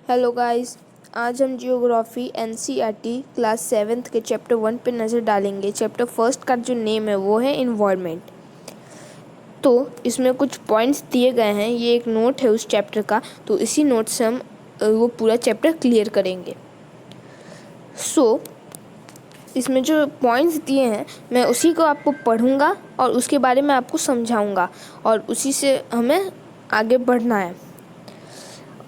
Hello guys, आज हम geography NCERT class 7th के चैप्टर 1 पे नज़र डालेंगे। चैप्टर फर्स्ट का जो नेम है वो है इन्वायरमेंट। तो इसमें कुछ पॉइंट्स दिए गए हैं, ये एक नोट है उस चैप्टर का, तो इसी नोट से हम वो पूरा चैप्टर क्लियर करेंगे। इसमें जो पॉइंट्स दिए हैं मैं उसी को आपको पढ़ूंगा और उसके बारे में आपको समझाऊंगा और उसी से हमें आगे बढ़ना है।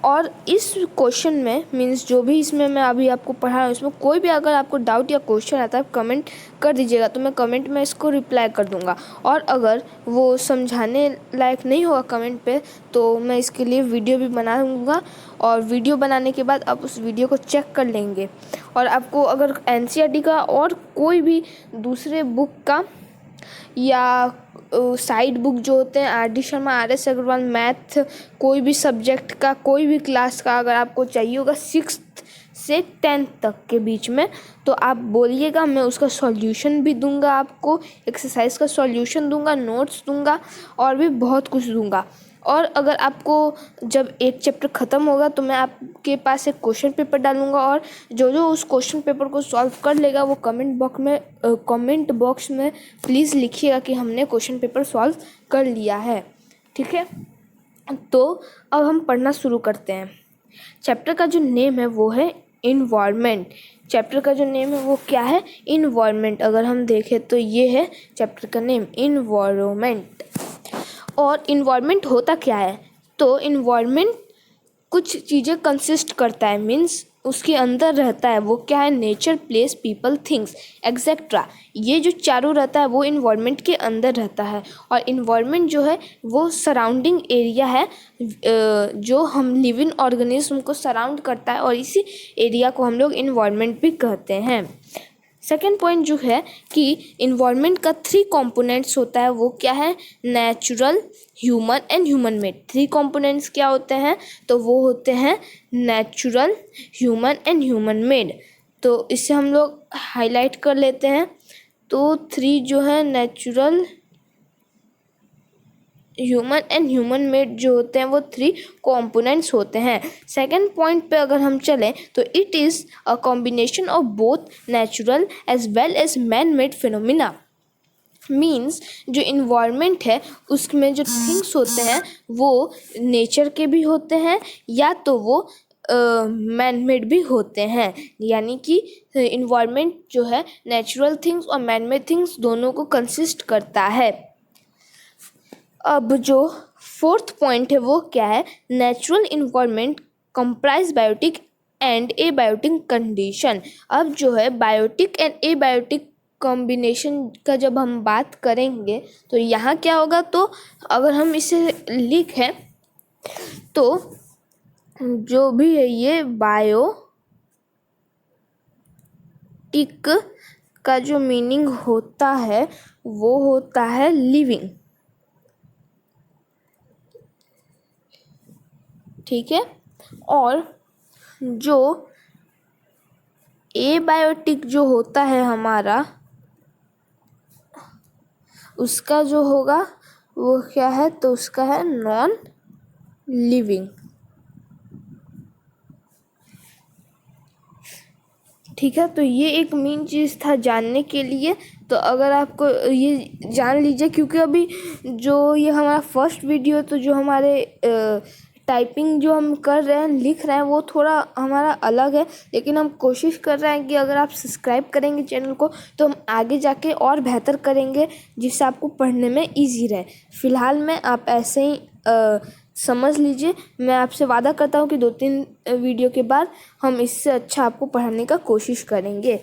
और इस क्वेश्चन में मीन्स जो भी इसमें मैं अभी आपको पढ़ा रहा हूँ, इसमें कोई भी अगर आपको डाउट या क्वेश्चन आता है कमेंट कर दीजिएगा, तो मैं कमेंट में इसको रिप्लाई कर दूँगा। और अगर वो समझाने लायक नहीं होगा कमेंट पे, तो मैं इसके लिए वीडियो भी बना दूँगा और वीडियो बनाने के बाद आप उस वीडियो को चेक कर लेंगे। और आपको अगर एनसीईआरटी का और कोई भी दूसरे बुक का या साइड बुक जो होते हैं R D. Sharma, R S. Agarwal, math, कोई भी सब्जेक्ट का कोई भी क्लास का अगर आपको चाहिए होगा 6th से 10th तक के बीच में, तो आप बोलिएगा, मैं उसका सॉल्यूशन भी दूंगा, आपको एक्सरसाइज का सॉल्यूशन दूंगा, नोट्स दूंगा और भी बहुत कुछ दूंगा। और अगर आपको जब एक चैप्टर ख़त्म होगा तो मैं आपके पास एक क्वेश्चन पेपर डालूंगा और जो जो उस क्वेश्चन पेपर को सॉल्व कर लेगा वो कमेंट बॉक्स में प्लीज़ लिखिएगा कि हमने क्वेश्चन पेपर सॉल्व कर लिया है। ठीक है, तो अब हम पढ़ना शुरू करते हैं। चैप्टर का जो नेम है वो है इन्वायरमेंट। चैप्टर का जो नेम है वो क्या है? इन्वायरमेंट। अगर हम देखें तो ये है चैप्टर का नेम, इन्वायरमेंट। और इन्वायरमेंट होता क्या है? तो इन्वायरमेंट कुछ चीज़ें कंसिस्ट करता है, मीन्स उसके अंदर रहता है। वो क्या है? Nature, place, people, things, etcetera. ये जो चारों रहता है वो इन्वायरमेंट के अंदर रहता है। और इन्वायरमेंट जो है वो सराउंडिंग एरिया है जो हम लिविंग ऑर्गेनिज्म को सराउंड करता है और इसी एरिया को हम लोग इन्वायरमेंट भी कहते हैं। सेकेंड पॉइंट जो है कि इन्वायरमेंट का 3 कंपोनेंट्स होता है, वो क्या है? Natural, human and human made. 3 components क्या होते हैं? तो वो होते हैं natural, human and human made. तो इसे हम लोग हाईलाइट कर लेते हैं। तो 3 जो है natural, human and human made जो होते हैं वो 3 कंपोनेंट्स होते हैं। सेकंड पॉइंट पे अगर हम चलें तो it is a combination of both natural as well as man made phenomena. Means जो इन्वायरमेंट है उसमें जो थिंग्स होते हैं वो नेचर के भी होते हैं या तो वो मैन मेड भी होते हैं। यानी कि इन्वायरमेंट जो है नेचुरल थिंग्स और मैन मेड थिंग्स दोनों को कंसिस्ट करता है। अब जो फोर्थ पॉइंट है वो क्या है? Natural environment comprise biotic and abiotic condition. अब जो है बायोटिक एंड एबायोटिक कॉम्बिनेशन का जब हम बात करेंगे तो यहाँ क्या होगा? तो अगर हम इसे लिखें तो जो भी है ये बायोटिक का जो मीनिंग होता है वो होता है लिविंग। ठीक है, और जो एबायोटिक जो होता है हमारा, उसका जो होगा वो क्या है? तो उसका है नॉन लिविंग। ठीक है, तो ये एक मेन चीज़ था जानने के लिए। तो अगर आपको ये जान लीजिए, क्योंकि अभी जो ये हमारा फर्स्ट वीडियो, तो जो हमारे टाइपिंग जो हम कर रहे हैं, लिख रहे हैं, वो थोड़ा हमारा अलग है, लेकिन हम कोशिश कर रहे हैं कि अगर आप सब्सक्राइब करेंगे चैनल को तो हम आगे जाके और बेहतर करेंगे जिससे आपको पढ़ने में इजी रहे। फ़िलहाल में आप ऐसे ही समझ लीजिए। मैं आपसे वादा करता हूँ कि 2-3 वीडियो के बाद हम इससे अच्छा आपको पढ़ाने का कोशिश करेंगे।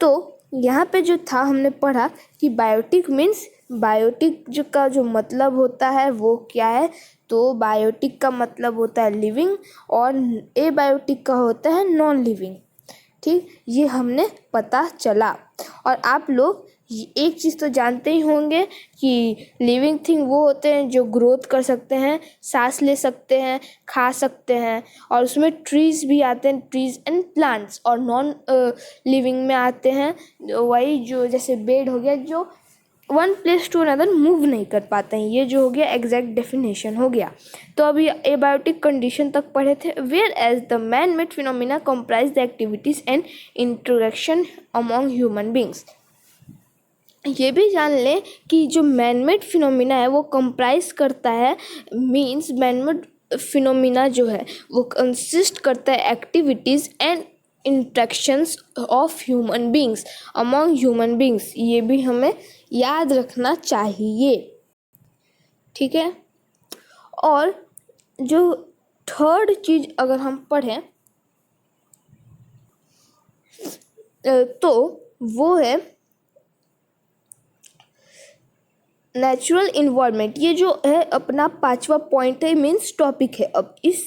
तो यहाँ पे जो था हमने पढ़ा कि बायोटिक मीन्स, बायोटिक जो का जो मतलब होता है वो क्या है? तो बायोटिक का मतलब होता है लिविंग और एबायोटिक का होता है नॉन लिविंग। ठीक, ये हमने पता चला। और आप लोग एक चीज़ तो जानते ही होंगे कि लिविंग थिंग वो होते हैं जो ग्रोथ कर सकते हैं, सांस ले सकते हैं, खा सकते हैं, और उसमें ट्रीज़ भी आते हैं, ट्रीज़ एंड प्लांट्स। और नॉन लिविंग में आते हैं वही जो जैसे बेड हो गया जो one place to another move नहीं कर पाते हैं। ये जो हो गया एग्जैक्ट डेफिनेशन हो गया। तो अभी एबायोटिक कंडीशन तक पढ़े थे। Whereas the man made phenomena comprise the activities and interaction among human beings. ये भी जान लें कि जो मैनमेड फिनोमिना है वो कंप्राइज करता है, मीन्स मैनमेड फिनोमिना जो है वो कंसिस्ट करता है activities and interactions of human beings among human beings. ये भी हमें याद रखना चाहिए, ठीक है। और जो थर्ड चीज़ अगर हम पढ़ें तो वो है नेचुरल इन्वायरमेंट। ये जो है अपना पांचवा पॉइंट है, मीन्स टॉपिक है। अब इस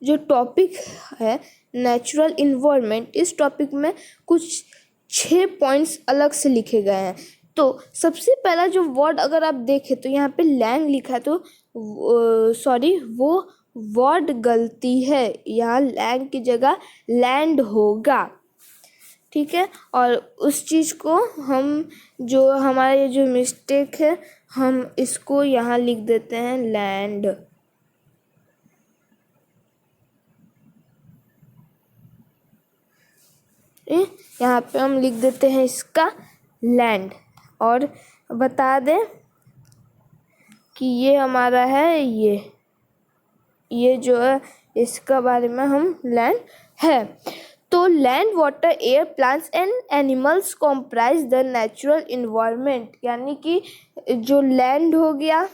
जो टॉपिक है नेचुरल इन्वायरमेंट, इस टॉपिक में कुछ 6 पॉइंट्स अलग से लिखे गए हैं। तो सबसे पहला जो वर्ड अगर आप देखें तो यहाँ पे लैंड लिखा है, तो सॉरी वो वर्ड गलती है, यहाँ लैंड की जगह लैंड होगा, ठीक है। और उस चीज़ को हम जो हमारा ये जो मिस्टेक है हम इसको यहाँ लिख देते हैं लैंड। यहाँ पे हम लिख देते हैं इसका लैंड और बता दें कि ये हमारा है, ये जो है इसका बारे में हम लैंड है। तो land, water, air, plants and animals comprise the natural environment. यानी कि जो लैंड हो गया,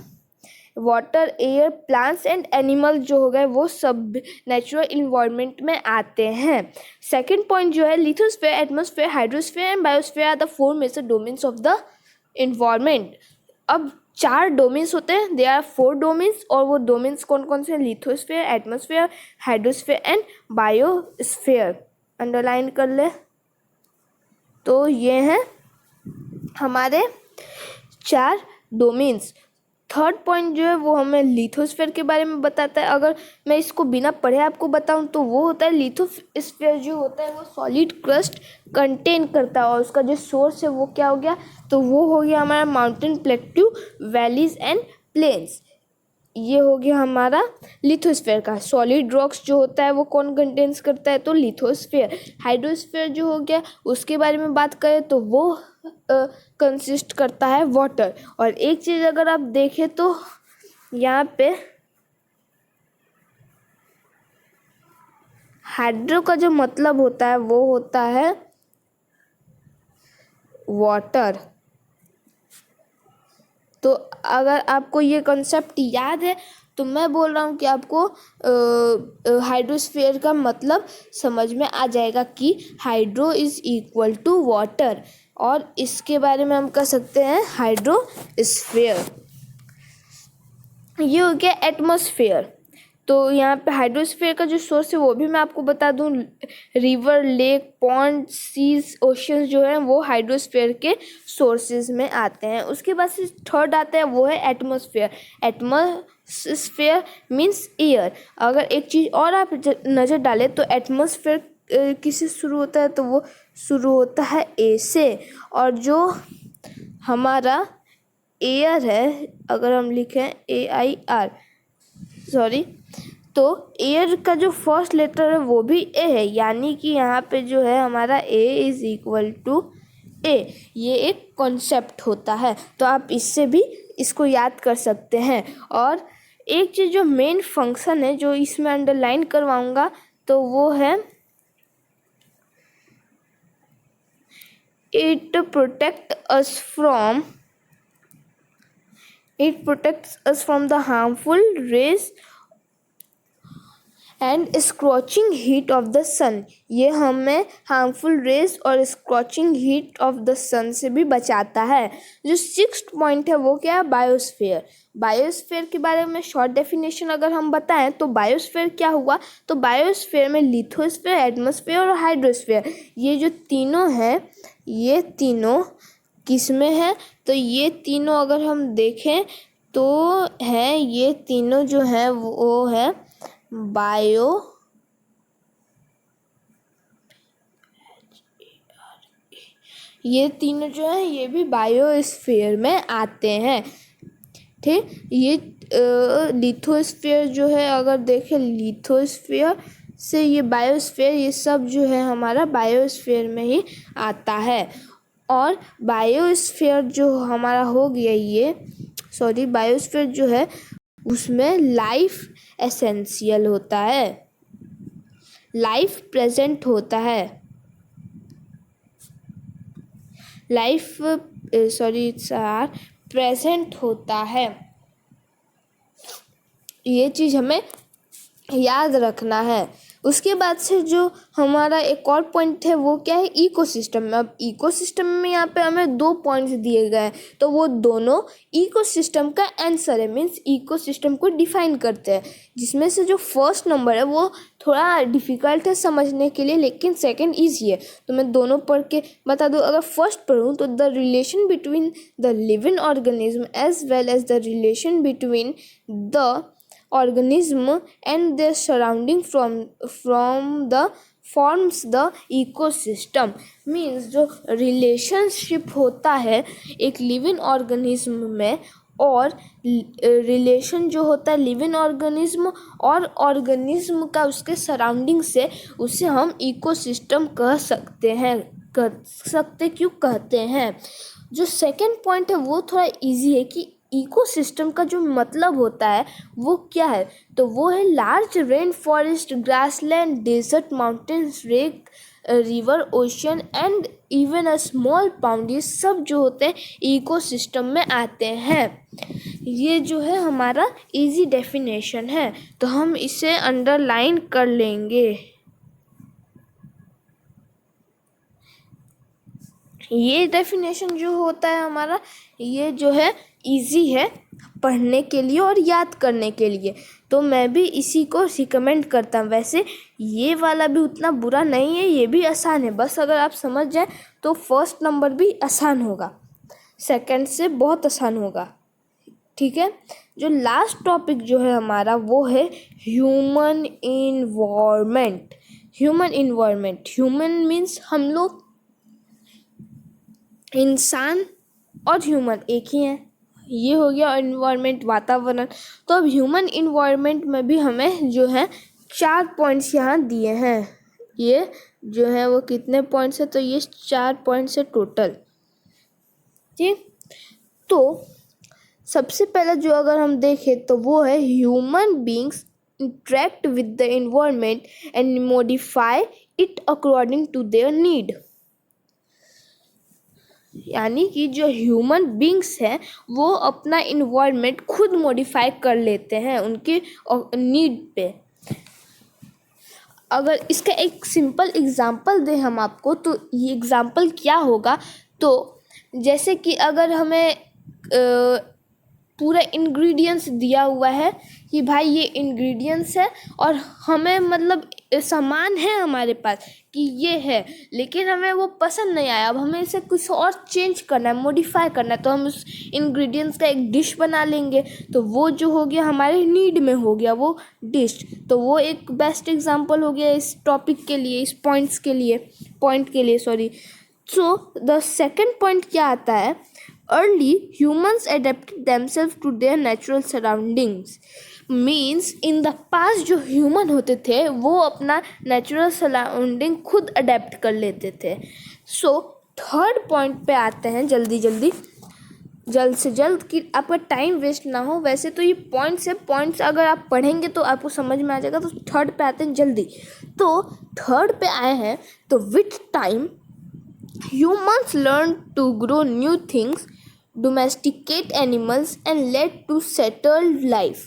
water, air, plants and animal जो हो गए वो सब नेचुरल इन्वायरमेंट में आते हैं। सेकंड पॉइंट जो है lithosphere, atmosphere, hydrosphere and biosphere are the 4 major domains of the environment. अब 4 डोमेन्स होते हैं, दे आर 4 डोमेन्स। और वो डोमेन्स कौन कौन से हैं? Lithosphere, atmosphere, hydrosphere and biosphere. Underline कर ले। तो ये हैं हमारे 4 डोमेन्स। थर्ड पॉइंट जो है वो हमें लिथोस्फीयर के बारे में बताता है। अगर मैं इसको बिना पढ़े आपको बताऊं तो वो होता है लिथोस्फीयर जो होता है वो सॉलिड क्रस्ट कंटेन करता है और उसका जो सोर्स है वो क्या हो गया? तो वो हो गया हमारा mountain, plateau, valleys and plains. ये हो गया हमारा लिथोस्फीयर का। सॉलिड रॉक्स जो होता है वो कौन कंटेन्स करता है? तो लिथोस्फीयर। हाइड्रोस्फीयर जो हो गया उसके बारे में बात करें तो वो कंसिस्ट करता है वाटर। और एक चीज़ अगर आप देखें तो यहाँ पे हाइड्रो का जो मतलब होता है वो होता है वाटर। तो अगर आपको ये कॉन्सेप्ट याद है तो मैं बोल रहा हूँ कि आपको हाइड्रोस्फीयर का मतलब समझ में आ जाएगा कि hydro is equal to water. और इसके बारे में हम कह सकते हैं हाइड्रोस्फीयर। ये हो गया एटमॉस्फेयर। तो यहाँ पे हाइड्रोस्फीयर का जो सोर्स है वो भी मैं आपको बता दूँ, river, lake, pond, seas, oceans जो है वो हाइड्रोस्फीयर के सोर्सेज में आते हैं। उसके बाद से थर्ड आता है वो है एटमॉस्फेयर। Atmosphere means air. अगर एक चीज़ और आप नज़र डालें तो एटमॉस्फेयर किससे शुरू होता है? तो वो शुरू होता है ए से। और जो हमारा एयर है, अगर हम लिखें AIR, सॉरी, तो एयर का जो फर्स्ट लेटर है वो भी ए है। यानी कि यहाँ पे जो है हमारा A इज इक्वल टू ए। ये एक कॉन्सेप्ट होता है, तो आप इससे भी इसको याद कर सकते हैं। और एक चीज़ जो मेन फंक्शन है जो इसमें अंडरलाइन करवाऊंगा तो वो है it protects us from the harmful rays and scorching heat of the sun. ये हमें हार्मफुल रेज और scorching heat of the sun से भी बचाता है। जो 6th पॉइंट है वो क्या है? बायोस्फीयर। बायोस्फीयर के बारे में शॉर्ट डेफिनेशन अगर हम बताएं तो बायोस्फीयर क्या हुआ? तो बायोस्फीयर में लिथोस्फीयर, एटमॉस्फेयर और हाइड्रोस्फीयर, ये जो तीनों हैं ये तीनों किस में है? तो ये तीनों अगर हम देखें तो हैं, ये तीनों जो हैं वो है बायो ये तीनों जो है ये भी बायोस्फीयर में आते हैं। ठीक, ये लिथोस्फीयर जो है, अगर देखें लिथोस्फीयर से ये बायोस्फीयर, ये सब जो है हमारा बायोस्फीयर में ही आता है। और बायोस्फीयर जो हमारा हो गया ये बायोस्फीयर जो है उसमें लाइफ एसेंशियल होता है, लाइफ प्रेजेंट होता है, लाइफ प्रेजेंट होता है। ये चीज़ हमें याद रखना है। उसके बाद से जो हमारा एक और पॉइंट है वो क्या है, इकोसिस्टम में। अब इकोसिस्टम में यहाँ पे हमें 2 पॉइंट्स दिए गए हैं, तो वो दोनों इकोसिस्टम का आंसर है, मीन्स इकोसिस्टम को डिफाइन करते हैं। जिसमें से जो फर्स्ट नंबर है वो थोड़ा डिफ़िकल्ट है समझने के लिए, लेकिन सेकंड ईजी है। तो मैं दोनों पढ़ के बता दूँ। अगर फर्स्ट पढ़ूँ तो the relation between the living organism as well as the relation between the organism and their surrounding from the forms the ecosystem। Means जो रिलेशनशिप होता है एक लिविंग ऑर्गेनिज्म में, और रिलेशन जो होता है लिविंग ऑर्गेनिज्म और ऑर्गेनिज्म का उसके सराउंडिंग से, उसे हम इकोसिस्टम कह सकते हैं। क्यों कहते हैं? जो सेकंड पॉइंट है वो थोड़ा इजी है कि इकोसिस्टम का जो मतलब होता है वो क्या है, तो वो है large rain forest, grassland, desert, mountains, lake, river, ocean and even a small pond. ये सब जो होते हैं इकोसिस्टम में आते हैं। ये जो है हमारा इजी डेफिनेशन है, तो हम इसे अंडरलाइन कर लेंगे। ये डेफिनेशन जो होता है हमारा, ये जो है इजी है पढ़ने के लिए और याद करने के लिए, तो मैं भी इसी को रिकमेंड करता हूँ। वैसे ये वाला भी उतना बुरा नहीं है, ये भी आसान है। बस अगर आप समझ जाए तो फर्स्ट नंबर भी आसान होगा, सेकंड से बहुत आसान होगा। ठीक है, जो लास्ट टॉपिक जो है हमारा वो है ह्यूमन इन्वायरमेंट। ह्यूमन मीन्स हम लोग, इंसान और ह्यूमन एक ही हैं। ये हो गया इन्वायरमेंट, वातावरण। तो अब ह्यूमन इन्वायरमेंट में भी हमें जो है 4 पॉइंट्स यहाँ दिए हैं। ये जो है वो कितने पॉइंट्स है, तो ये 4 पॉइंट्स है टोटल। ठीक, तो सबसे पहले जो अगर हम देखें तो वो है human beings interact with the environment and modify it according to their need. यानी कि जो ह्यूमन बींग्स हैं वो अपना इन्वायरमेंट खुद मॉडिफाई कर लेते हैं उनके नीड पे। अगर इसका एक सिंपल एग्जांपल दें हम आपको, तो ये एग्जांपल क्या होगा, तो जैसे कि अगर हमें पूरा इंग्रेडिएंट्स दिया हुआ है कि भाई ये इंग्रेडिएंट्स है, और हमें मतलब सामान है हमारे पास कि ये है, लेकिन हमें वो पसंद नहीं आया, अब हमें इसे कुछ और चेंज करना है, मॉडिफाई करना है, तो हम उस इंग्रेडिएंट्स का एक डिश बना लेंगे। तो वो जो हो गया हमारे नीड में हो गया वो डिश। तो वो एक बेस्ट एग्जांपल हो गया इस टॉपिक के लिए, इस पॉइंट के लिए sorry. So the second point क्या आता है, early humans adapted themselves to their natural surroundings। Means in the past जो ह्यूमन होते थे वो अपना नेचुरल सराउंडिंग खुद अडेप्ट कर लेते थे। सो थर्ड पॉइंट पे आते हैं जल्द से जल्द कि आपका टाइम वेस्ट ना हो। वैसे तो ये पॉइंट्स अगर आप पढ़ेंगे तो आपको समझ में आ जाएगा। तो थर्ड पे आते हैं जल्दी। तो थर्ड पे आए हैं, तो with time humans learn to grow new things, domesticate animals and lead to settled life।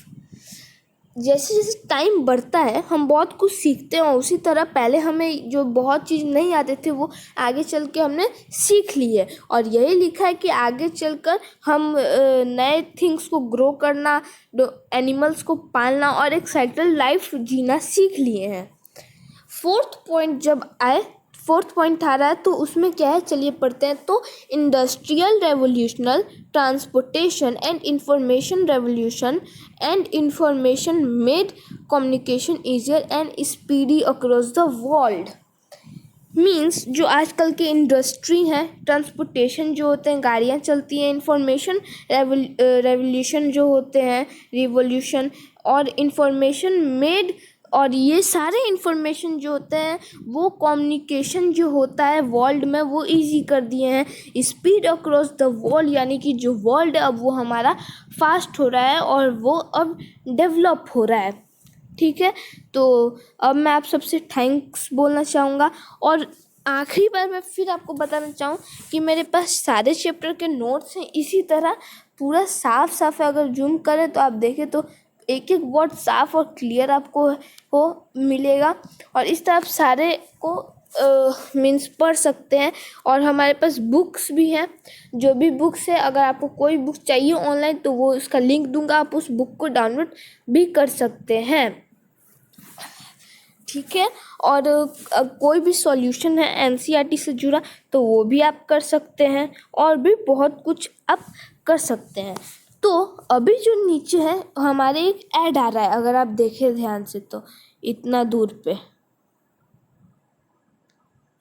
जैसे जैसे टाइम बढ़ता है हम बहुत कुछ सीखते हैं, उसी तरह पहले हमें जो बहुत चीज़ नहीं आते थे वो आगे चल के हमने सीख ली है। और यही लिखा है कि आगे चलकर हम नए थिंग्स को ग्रो करना, एनिमल्स को पालना और एक सेटल्ड लाइफ जीना सीख लिए हैं। फोर्थ पॉइंट आ रहा है, तो उसमें क्या है चलिए पढ़ते हैं। तो industrial revolution, transportation and information revolution and information made communication easier and speedy across the world. Means जो आजकल के इंडस्ट्री हैं, ट्रांसपोर्टेशन जो होते हैं, गाड़ियाँ चलती हैं, इंफॉर्मेशन रेवोल्यूशन जो होते हैं, रिवोल्यूशन और इंफॉर्मेशन मेड, और ये सारे इंफॉर्मेशन जो होते हैं वो कम्युनिकेशन जो होता है वर्ल्ड में वो इजी कर दिए हैं। स्पीड अक्रॉस द वर्ल्ड, यानी कि जो वर्ल्ड है अब वो हमारा फास्ट हो रहा है और वो अब डेवलप हो रहा है। ठीक है, तो अब मैं आप सबसे थैंक्स बोलना चाहूँगा। और आखिरी बार मैं फिर आपको बताना चाहूँ कि मेरे पास सारे चैप्टर के नोट्स हैं इसी तरह, पूरा साफ साफ है। अगर जूम करें तो आप देखें तो एक एक वर्ड साफ और क्लियर आपको को मिलेगा, और इस तरह आप सारे को मीन्स पढ़ सकते हैं। और हमारे पास बुक्स भी हैं, जो भी बुक्स है, अगर आपको कोई बुक चाहिए ऑनलाइन तो वो उसका लिंक दूंगा, आप उस बुक को डाउनलोड भी कर सकते हैं। ठीक है, और कोई भी सॉल्यूशन है एनसीईआरटी से जुड़ा तो वो भी आप कर सकते हैं, और भी बहुत कुछ आप कर सकते हैं। तो अभी जो नीचे है हमारे एक ऐड आ रहा है, अगर आप देखें ध्यान से तो इतना दूर पे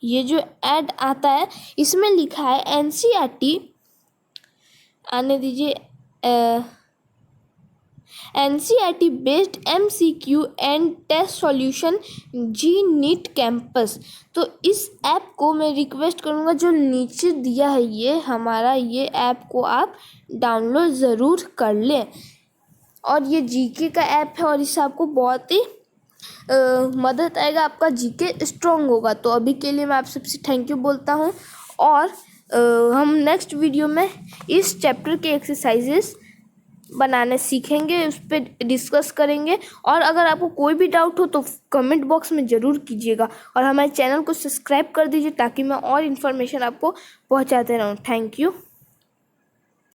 ये जो ऐड आता है इसमें लिखा है एनसीईआरटी, आने दीजिए, NCERT based MCQ and test solution JEE NEET campus. तो इस ऐप को मैं रिक्वेस्ट करूँगा जो नीचे दिया है ये हमारा, ये ऐप को आप डाउनलोड ज़रूर कर लें। और ये जीके का ऐप है और इससे आपको बहुत ही मदद आएगा, आपका जीके स्ट्रॉन्ग होगा। तो अभी के लिए मैं आप सबसे थैंक यू बोलता हूँ, और हम नेक्स्ट वीडियो में इस चैप्टर के एक्सरसाइजेस बनाने सीखेंगे, उस पर डिस्कस करेंगे। और अगर आपको कोई भी डाउट हो तो कमेंट बॉक्स में ज़रूर कीजिएगा, और हमारे चैनल को सब्सक्राइब कर दीजिए ताकि मैं और इन्फॉर्मेशन आपको पहुंचाते रहूं। Thank you.